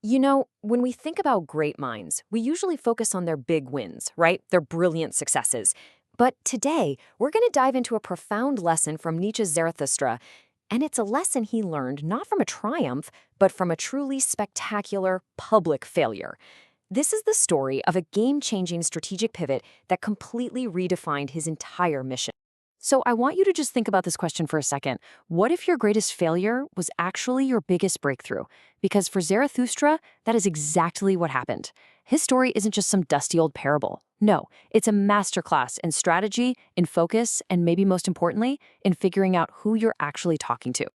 When we think about great minds, we usually focus on their big wins, right? Their brilliant successes. But today, we're going to dive into a profound lesson from Nietzsche's Zarathustra. And it's a lesson he learned not from a triumph, but from a truly spectacular public failure. This is the story of a game changing strategic pivot that completely redefined his entire mission. So I want you to just think about this question for a second. What if your greatest failure was actually your biggest breakthrough? Because for Zarathustra, that is exactly what happened. His story isn't just some dusty old parable. No, it's a masterclass in strategy, in focus, and maybe most importantly, in figuring out who you're actually talking to.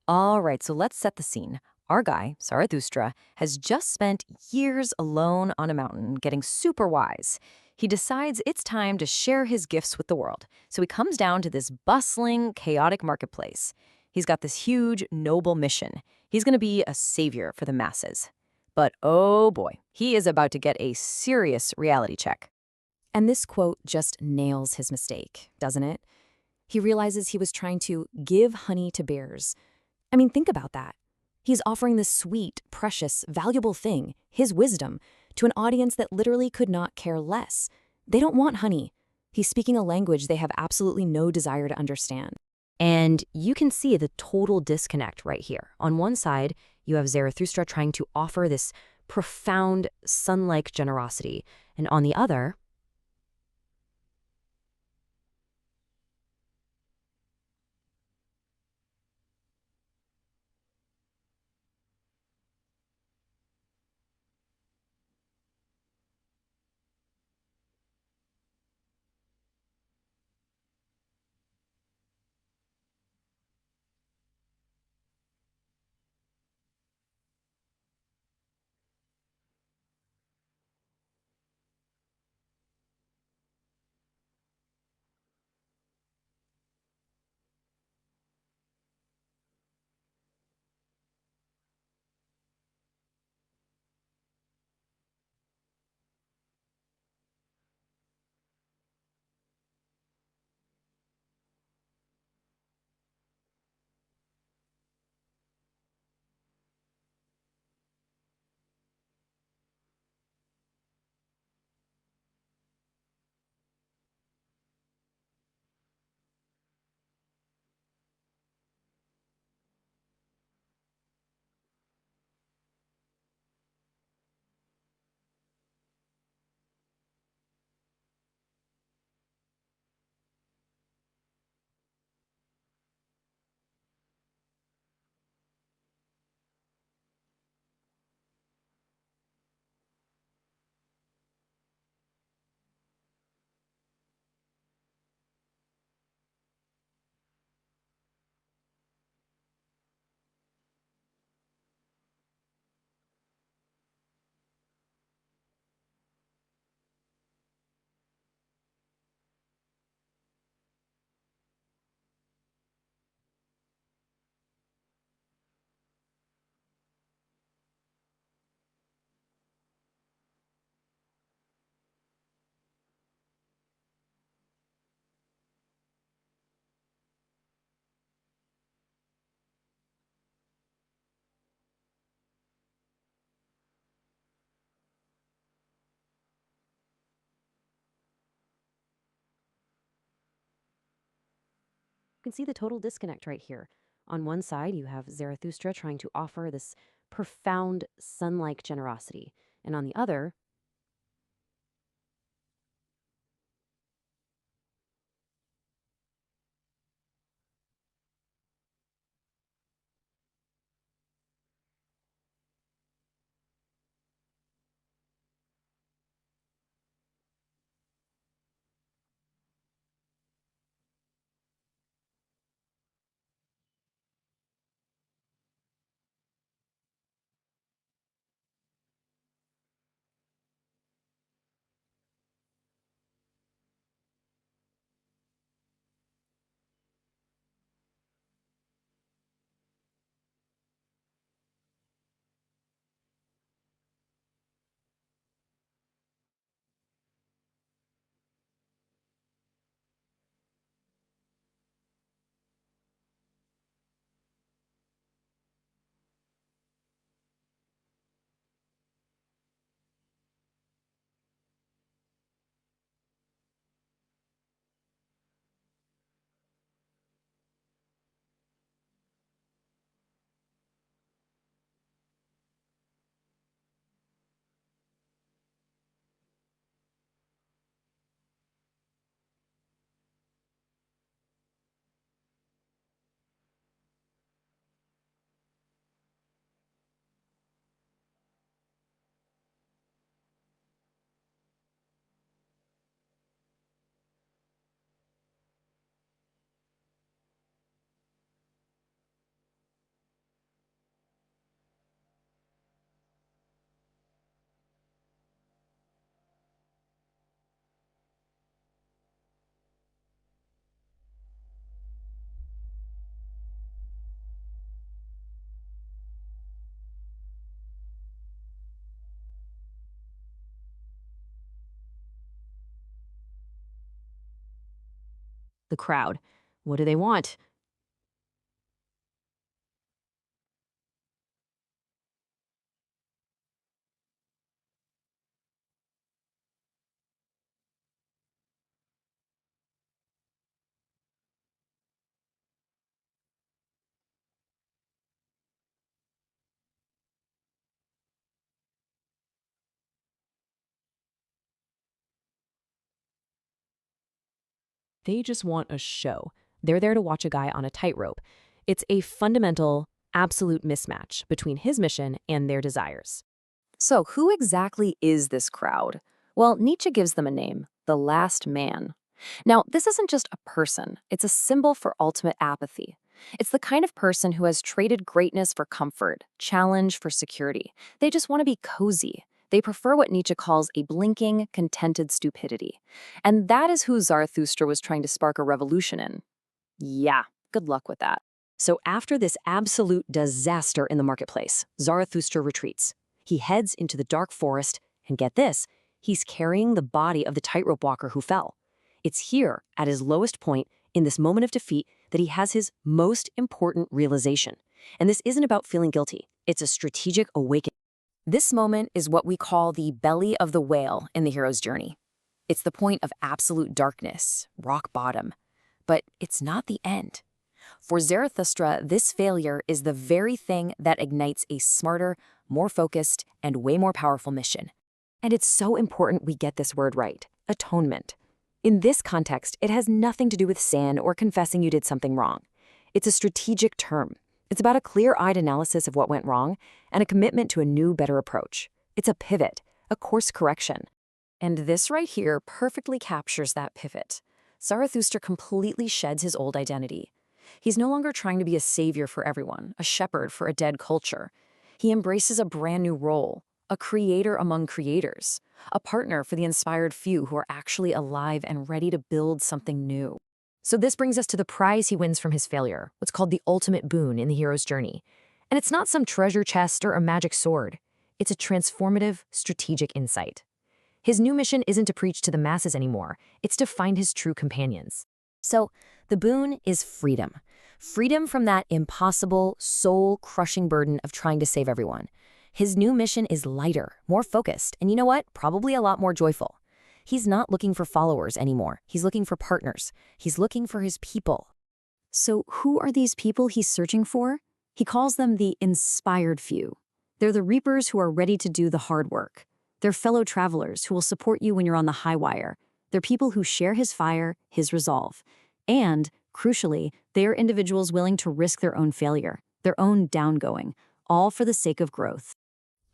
All right, so let's set the scene. Our guy, Zarathustra, has just spent years alone on a mountain getting super wise. He decides it's time to share his gifts with the world. So he comes down to this bustling, chaotic marketplace. He's got this huge, noble mission. He's going to be a savior for the masses. But oh boy, he is about to get a serious reality check. And this quote just nails his mistake, doesn't it? He realizes he was trying to give honey to bears. I mean, think about that. He's offering this sweet, precious, valuable thing, his wisdom, to an audience that literally could not care less. They don't want honey. He's speaking a language they have absolutely no desire to understand. And you can see the total disconnect right here. On one side, you have Zarathustra trying to offer this profound, sun-like generosity. And on the other, you can see the total disconnect right here. On one side, you have Zarathustra trying to offer this profound, sun-like generosity. And on the other, The crowd. What do they want? They just want a show. They're there to watch a guy on a tightrope. It's a fundamental, absolute mismatch between his mission and their desires. So, who exactly is this crowd? Well, Nietzsche gives them a name, the last man. Now, this isn't just a person, it's a symbol for ultimate apathy. It's the kind of person who has traded greatness for comfort, challenge for security. They just want to be cozy. They prefer what Nietzsche calls a blinking, contented stupidity. And that is who Zarathustra was trying to spark a revolution in. Yeah, good luck with that. So after this absolute disaster in the marketplace, Zarathustra retreats. He heads into the dark forest, and get this, he's carrying the body of the tightrope walker who fell. It's here, at his lowest point, in this moment of defeat, that he has his most important realization. And this isn't about feeling guilty. It's a strategic awakening. This moment is what we call the belly of the whale in the hero's journey. It's the point of absolute darkness, rock bottom. But it's not the end. For Zarathustra, this failure is the very thing that ignites a smarter, more focused, and way more powerful mission. And it's so important we get this word right, atonement. In this context, it has nothing to do with sin or confessing you did something wrong. It's a strategic term. It's about a clear-eyed analysis of what went wrong and a commitment to a new, better approach. It's a pivot, a course correction. And this right here perfectly captures that pivot. Zarathustra completely sheds his old identity. He's no longer trying to be a savior for everyone, a shepherd for a dead culture. He embraces a brand new role, a creator among creators, a partner for the inspired few who are actually alive and ready to build something new. So this brings us to the prize he wins from his failure, what's called the ultimate boon in the hero's journey. And it's not some treasure chest or a magic sword. It's a transformative, strategic insight. His new mission isn't to preach to the masses anymore. It's to find his true companions. So the boon is freedom. Freedom from that impossible, soul-crushing burden of trying to save everyone. His new mission is lighter, more focused, and you know what? Probably a lot more joyful. He's not looking for followers anymore. He's looking for partners. He's looking for his people. So who are these people he's searching for? He calls them the inspired few. They're the reapers who are ready to do the hard work. They're fellow travelers who will support you when you're on the high wire. They're people who share his fire, his resolve. And, crucially, they are individuals willing to risk their own failure, their own downgoing, all for the sake of growth.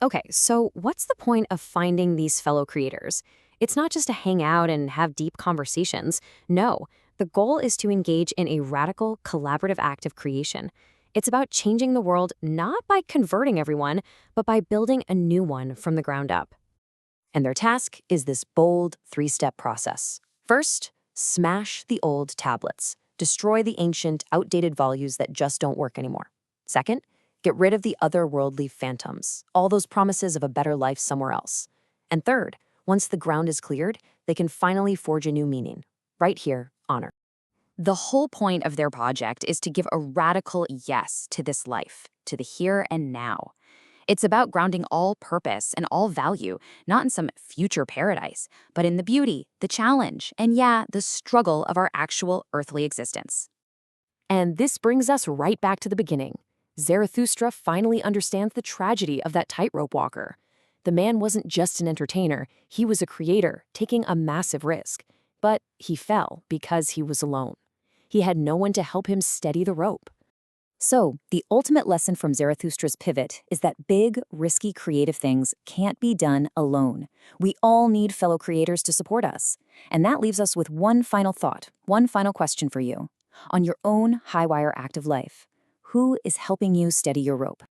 Okay, so what's the point of finding these fellow creators? It's not just to hang out and have deep conversations. No, the goal is to engage in a radical, collaborative act of creation. It's about changing the world not by converting everyone, but by building a new one from the ground up. And their task is this bold three-step process. First, smash the old tablets. Destroy the ancient, outdated values that just don't work anymore. Second, get rid of the otherworldly phantoms, all those promises of a better life somewhere else. And third, once the ground is cleared, they can finally forge a new meaning, right here on Earth. The whole point of their project is to give a radical yes to this life, to the here and now. It's about grounding all purpose and all value, not in some future paradise, but in the beauty, the challenge, and yeah, the struggle of our actual earthly existence. And this brings us right back to the beginning. Zarathustra finally understands the tragedy of that tightrope walker. The man wasn't just an entertainer, he was a creator, taking a massive risk. But he fell because he was alone. He had no one to help him steady the rope. So, the ultimate lesson from Zarathustra's pivot is that big, risky, creative things can't be done alone. We all need fellow creators to support us. And that leaves us with one final thought, one final question for you. On your own high-wire act of life, who is helping you steady your rope?